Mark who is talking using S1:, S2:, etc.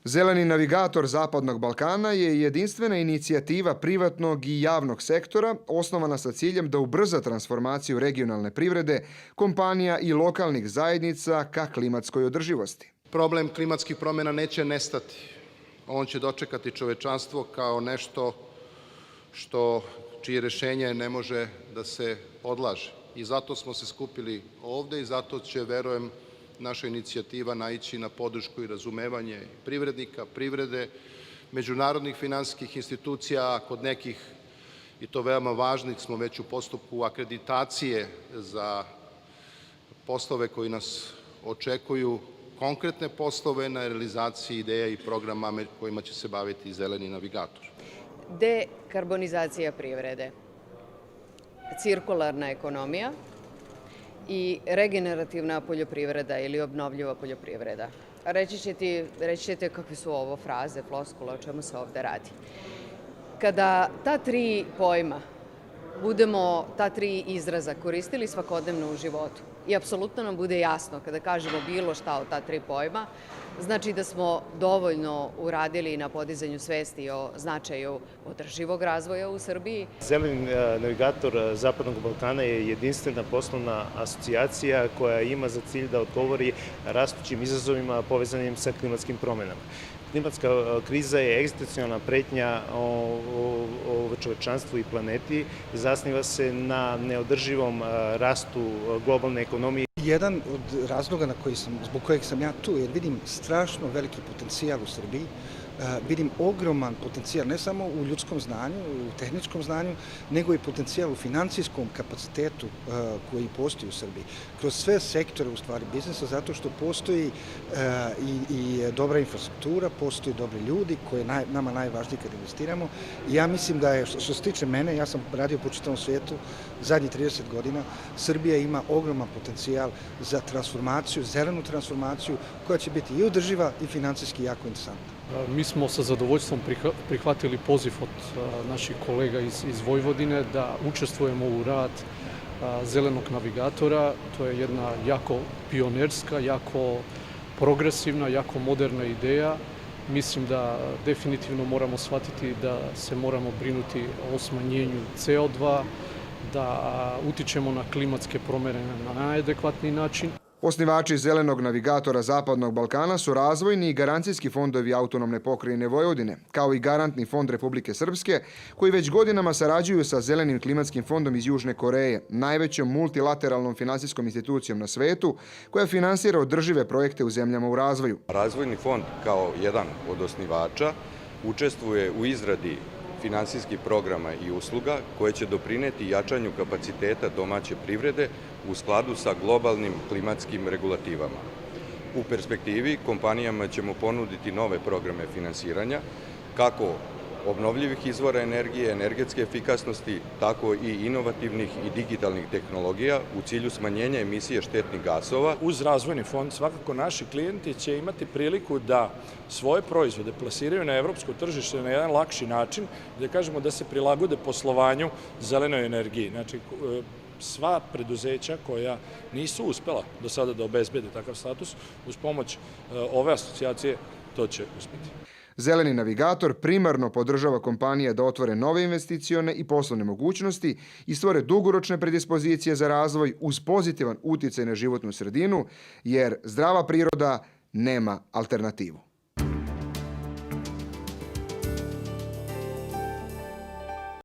S1: Zeleni navigator Zapadnog Balkana je jedinstvena inicijativa privatnog i javnog sektora osnovana sa ciljem da ubrza transformaciju regionalne privrede, kompanija i lokalnih zajednica ka klimatskoj održivosti.
S2: Problem klimatskih promjena neće nestati. On će dočekati čovečanstvo kao nešto čije rešenje ne može da se odlaže. I zato smo se skupili ovde i zato će, verujem, naša inicijativa naići na podršku i razumevanje privrednika, privrede, međunarodnih finansijskih institucija, a kod nekih, i to veoma važnih, smo već u postupku akreditacije za poslove koji nas očekuju, konkretne poslove na realizaciji ideja i programa kojima će se baviti Zeleni navigator.
S3: Dekarbonizacija privrede, cirkularna ekonomija i regenerativna poljoprivreda ili obnovljiva poljoprivreda. Reći ćete kakve su ovo fraze, floskule, o čemu se ovde radi. Kada ta tri pojma budemo, ta tri izraza koristili svakodnevno u životu i apsolutno nam bude jasno kada kažemo bilo šta od ta tri pojma, znači da smo dovoljno uradili na podizanju svesti o značaju održivog razvoja u Srbiji.
S4: Zeleni navigator Zapadnog Balkana je jedinstvena poslovna asocijacija koja ima za cilj da odgovori rastućim izazovima povezanim sa klimatskim promenama. Klimatska kriza je egzistencijalna pretnja o čovečanstvu i planeti. Zasniva se na neodrživom rastu globalne ekonomije.
S5: Jedan od razloga zbog kojeg sam ja tu, jer vidim strašno veliki potencijal u Srbiji, vidim ogroman potencijal ne samo u ljudskom znanju, u tehničkom znanju, nego i potencijal u financijskom kapacitetu koji postoji u Srbiji. Kroz sve sektore u stvari biznesa, zato što postoji i dobra infrastruktura, postoji dobri ljudi koji je nama najvažniji kad investiramo. I ja mislim da je, što se tiče mene, ja sam radio po čitavom svijetu zadnjih 30 godina, Srbija ima ogroman potencijal za transformaciju, zelenu transformaciju koja će biti i održiva i financijski jako interesantna.
S6: Mi smo sa zadovoljstvom prihvatili poziv od naših kolega iz Vojvodine da učestvujemo u rad Zelenog navigatora. To je jedna jako pionerska, jako progresivna, jako moderna ideja. Mislim da definitivno moramo shvatiti da se moramo brinuti o smanjenju CO2, da utičemo na klimatske promjene na najadekvatniji način.
S1: Osnivači Zelenog navigatora Zapadnog Balkana su razvojni i garancijski fondovi autonomne pokrajine Vojvodine, kao i garantni fond Republike Srpske, koji već godinama sarađuju sa Zelenim klimatskim fondom iz Južne Koreje, najvećom multilateralnom finansijskom institucijom na svetu, koja finansira održive projekte u zemljama u razvoju.
S7: Razvojni fond kao jedan od osnivača učestvuje u izradi finansijskih programa i usluga koje će doprineti jačanju kapaciteta domaće privrede u skladu sa globalnim klimatskim regulativama. U perspektivi kompanijama ćemo ponuditi nove programe finansiranja, kako obnovljivih izvora energije, energetske efikasnosti, tako i inovativnih i digitalnih tehnologija u cilju smanjenja emisije štetnih gasova.
S8: Uz razvojni fond svakako naši klijenti će imati priliku da svoje proizvode plasiraju na evropsko tržište na jedan lakši način, da kažemo da se prilagode poslovanju zelenoj energiji. Znači, sva preduzeća koja nisu uspela do sada da obezbede takav status, uz pomoć ove asocijacije to će uspeti.
S1: Zeleni navigator primarno podržava kompanije da otvore nove investicione i poslovne mogućnosti i stvore dugoročne predispozicije za razvoj uz pozitivan uticaj na životnu sredinu, jer zdrava priroda nema alternativu.